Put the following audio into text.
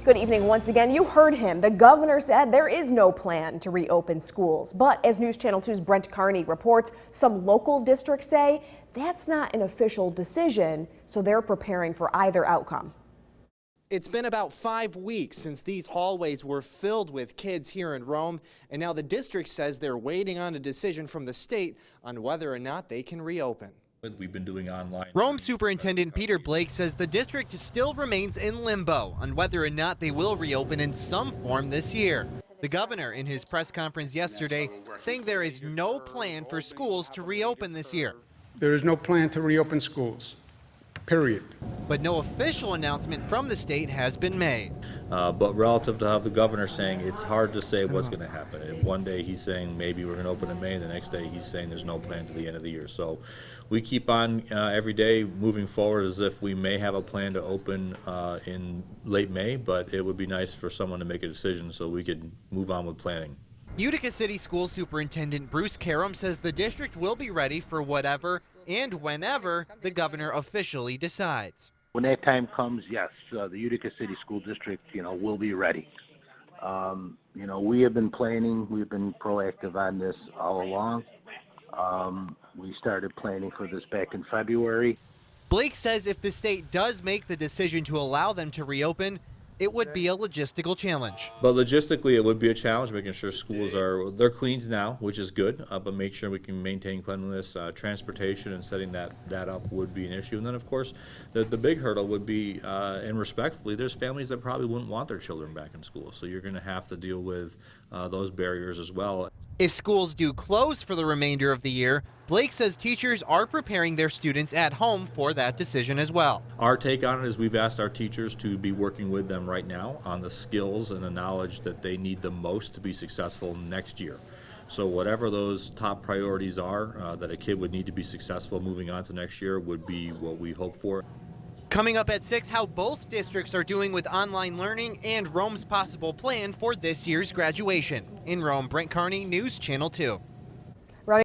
Good evening once again. You heard him. The governor said there is no plan to reopen schools. But as News Channel 2's Brent Carney reports, some local districts say that's not an official decision, so they're preparing for either outcome. It's been about 5 weeks since these hallways were filled with kids here in Rome, and now the district says they're waiting on a decision from the state on whether or not they can reopen. We've been doing online. Rome Superintendent Peter Blake says the district still remains in limbo on whether or not they will reopen in some form this year. The governor, in his press conference yesterday, saying there is no plan for schools to reopen this year. There is no plan to reopen schools, period. But no official announcement from the state has been made. But relative to how the governor saying, it's hard to say what's going to happen. And one day he's saying maybe we're going to open in May, and the next day he's saying there's no plan to the end of the year. So we keep on every day moving forward as if we may have a plan to open in late May, but it would be nice for someone to make a decision so we could move on with planning. Utica City School Superintendent Bruce Karam says the district will be ready for whatever and whenever the governor officially decides. When that time comes, yes, the Utica City School District, will be ready. We have been planning, we've been proactive on this all along. We started planning for this back in February. Blake says if the state does make the decision to allow them to reopen, it would be a logistical challenge. But logistically, it would be a challenge, making sure schools they're cleaned now, which is good, but make sure we can maintain cleanliness. Transportation and setting that up would be an issue. And then, of course, the big hurdle would be, and respectfully, there's families that probably wouldn't want their children back in school. So you're going to have to deal with those barriers as well. If schools do close for the remainder of the year, Blake says teachers are preparing their students at home for that decision as well. Our take on it is we've asked our teachers to be working with them right now on the skills and the knowledge that they need the most to be successful next year. So whatever those top priorities are that a kid would need to be successful moving on to next year would be what we hope for. Coming up at 6, how both districts are doing with online learning and Rome's possible plan for this year's graduation. In Rome, Brent Carney, News Channel 2.